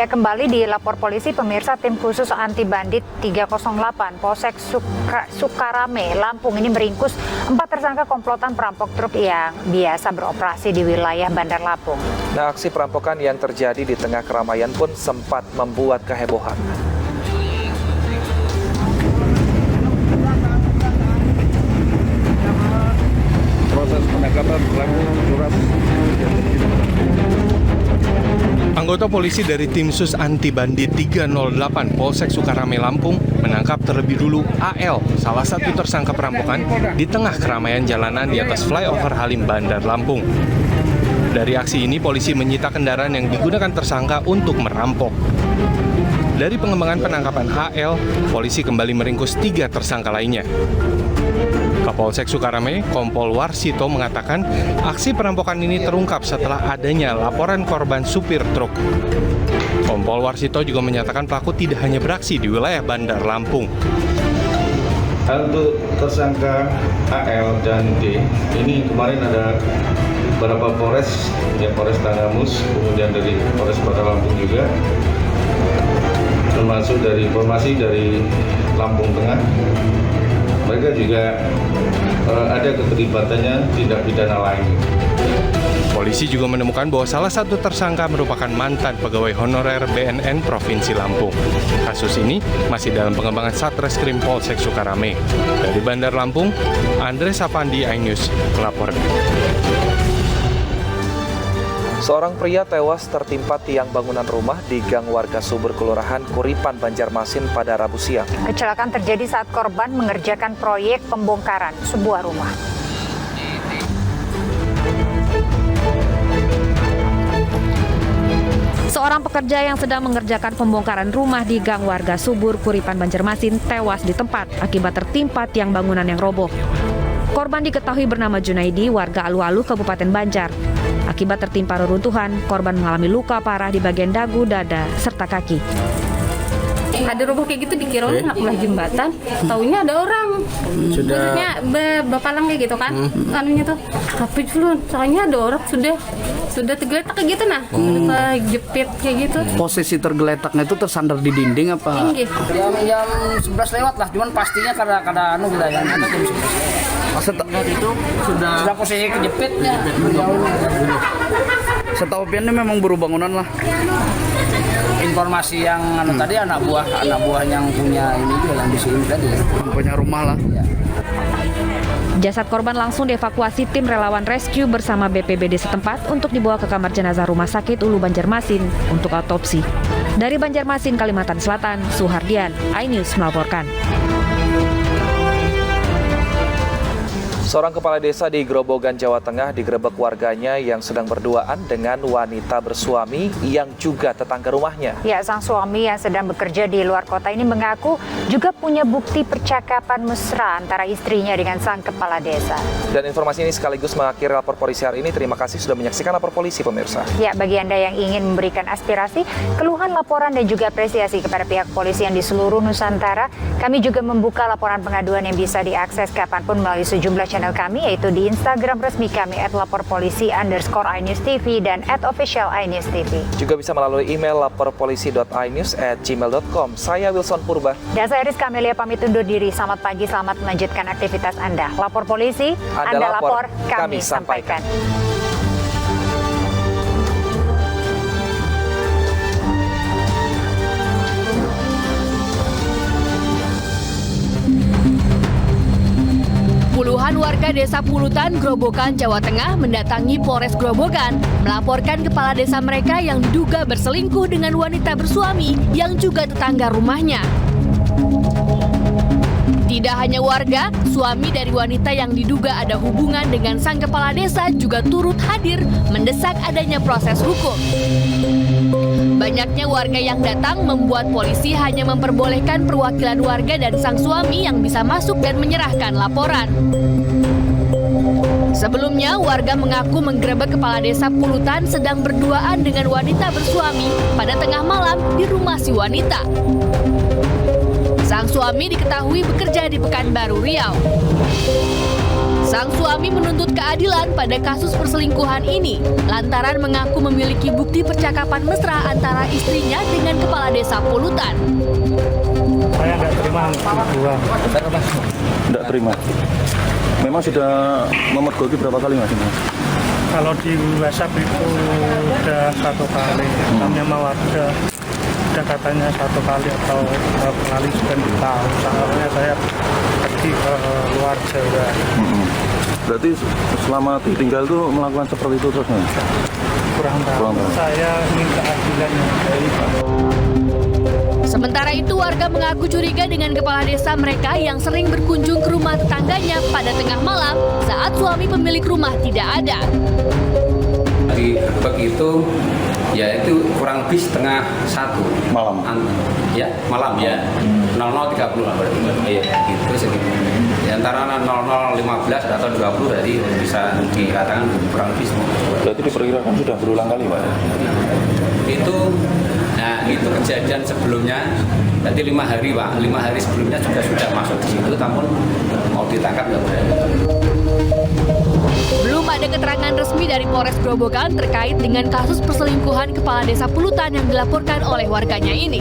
Ya, kembali dilapor polisi pemirsa, tim khusus anti bandit 308 Polsek Sukarame, Lampung ini meringkus 4 tersangka komplotan perampok truk yang biasa beroperasi di wilayah Bandar Lampung. Nah, aksi perampokan yang terjadi di tengah keramaian pun sempat membuat kehebohan. Proses penangkapan pelaku surat. Anggota polisi dari Tim Sus Anti Bandit 308 Polsek Sukarame, Lampung menangkap terlebih dulu AL, salah satu tersangka perampokan di tengah keramaian jalanan di atas flyover Halim Bandar Lampung. Dari aksi ini, polisi menyita kendaraan yang digunakan tersangka untuk merampok. Dari pengembangan penangkapan AL, polisi kembali meringkus 3 tersangka lainnya. Kapolsek Sukarame, Kompol Warsito mengatakan aksi perampokan ini terungkap setelah adanya laporan korban supir truk. Kompol Warsito juga menyatakan pelaku tidak hanya beraksi di wilayah Bandar Lampung. Untuk tersangka AL dan D, ini kemarin ada beberapa Polres, ya Polres Tanggamus, kemudian dari Polres Bandar Lampung juga, termasuk dari informasi dari Lampung Tengah. Mereka juga ada keterlibatannya tindak pidana lain. Polisi juga menemukan bahwa salah satu tersangka merupakan mantan pegawai honorer BNN Provinsi Lampung. Kasus ini masih dalam pengembangan Satreskrim Polsek Sukarame. Dari Bandar Lampung, Andre Sapandi, iNews melaporkan. Seorang pria tewas tertimpa tiang bangunan rumah di gang warga Subur, Kelurahan Kuripan, Banjarmasin pada Rabu siang. Kecelakaan terjadi saat korban mengerjakan proyek pembongkaran sebuah rumah. Seorang pekerja yang sedang mengerjakan pembongkaran rumah di gang warga Subur, Kuripan, Banjarmasin tewas di tempat akibat tertimpa tiang bangunan yang roboh. Korban diketahui bernama Junaidi, warga Alu-Alu, Kabupaten Banjar. Akibat tertimpa reruntuhan, korban mengalami luka parah di bagian dagu, dada, serta kaki. Ada roboh kayak gitu dikira nak belah jembatan, taunya ada orang. Maksudnya bapalang kayak gitu kan, anunya tuh. Tapi dulu soalnya ada orang sudah tergeletak kayak gitu nah, jepit kayak gitu. Posisi tergeletaknya itu tersandar di dinding apa? Tinggi. Jam 11 lewat lah, cuman pastinya karena anu gitu ya, ada jam 11. Setelah itu sudah posisi kejepitnya. setahu pian ini memang baru bangunan lah. Informasi yang tadi anak buah yang punya ini juga yang di sini tadi. Punya rumah lah. Ya. Jasad korban langsung dievakuasi tim relawan rescue bersama BPBD setempat untuk dibawa ke kamar jenazah Rumah Sakit Ulu Banjarmasin untuk autopsi. Dari Banjarmasin, Kalimantan Selatan, Suhardian, iNews melaporkan. Seorang kepala desa di Grobogan, Jawa Tengah digerebek warganya yang sedang berduaan dengan wanita bersuami yang juga tetangga rumahnya. Ya, sang suami yang sedang bekerja di luar kota ini mengaku juga punya bukti percakapan mesra antara istrinya dengan sang kepala desa. Dan informasi ini sekaligus mengakhiri lapor polisi hari ini. Terima kasih sudah menyaksikan lapor polisi, pemirsa. Ya, bagi Anda yang ingin memberikan aspirasi, keluhan, laporan, dan juga apresiasi kepada pihak kepolisian di seluruh Nusantara, kami juga membuka laporan pengaduan yang bisa diakses kapanpun melalui sejumlah channel kami, yaitu di Instagram resmi kami @laporpolisi_iNewsTV dan @official_iNewsTV. Juga bisa melalui email laporpolisi.inews@gmail.com. Saya Wilson Purba. Dan saya Rizka Amelia pamit undur diri. Selamat pagi, selamat melanjutkan aktivitas Anda. Lapor polisi, Anda lapor, kami sampaikan. Puluhan warga desa Pulutan, Grobogan, Jawa Tengah mendatangi Polres Grobogan melaporkan kepala desa mereka yang diduga berselingkuh dengan wanita bersuami yang juga tetangga rumahnya. Tidak hanya warga, suami dari wanita yang diduga ada hubungan dengan sang kepala desa juga turut hadir mendesak adanya proses hukum. Banyaknya warga yang datang membuat polisi hanya memperbolehkan perwakilan warga dan sang suami yang bisa masuk dan menyerahkan laporan. Sebelumnya, warga mengaku menggerebek kepala desa Pulutan sedang berduaan dengan wanita bersuami pada tengah malam di rumah si wanita. Sang suami diketahui bekerja di Pekanbaru, Riau. Sang suami menuntut keadilan pada kasus perselingkuhan ini lantaran mengaku memiliki bukti percakapan mesra antara istrinya dengan kepala desa Polutan. Saya nggak terima tuduhan. Tidak terima. Memang sudah memergoki berapa kali Mas? Kalau di WhatsApp itu udah 1 kali, namanya warga udah katanya 1 kali atau berapa kali sudah tahu. Soalnya saya pergi ke luar Jawa. Berarti selama ditinggal itu melakukan seperti itu terus Mas? Kurang tahu. Saya minta keadilan yang baik. Sementara itu warga mengaku curiga dengan kepala desa mereka yang sering berkunjung ke rumah tetangganya pada tengah malam saat suami pemilik rumah tidak ada. Di Grebek itu ya itu kurang lebih setengah 1 malam. Ya malam ya 00.30 lah berarti. Iya itu segitu. Di antara 00.15 atau 20 jadi bisa dikatakan kurang lebih semua. Berarti diperkirakan sudah berulang kali Pak? Itu kejadian sebelumnya, nanti 5 hari Pak, 5 hari sebelumnya juga sudah masuk di situ, namun mau ditangkap nggak berani. Belum ada keterangan resmi dari Polres Grobogan terkait dengan kasus perselingkuhan kepala desa Polutan yang dilaporkan oleh warganya ini.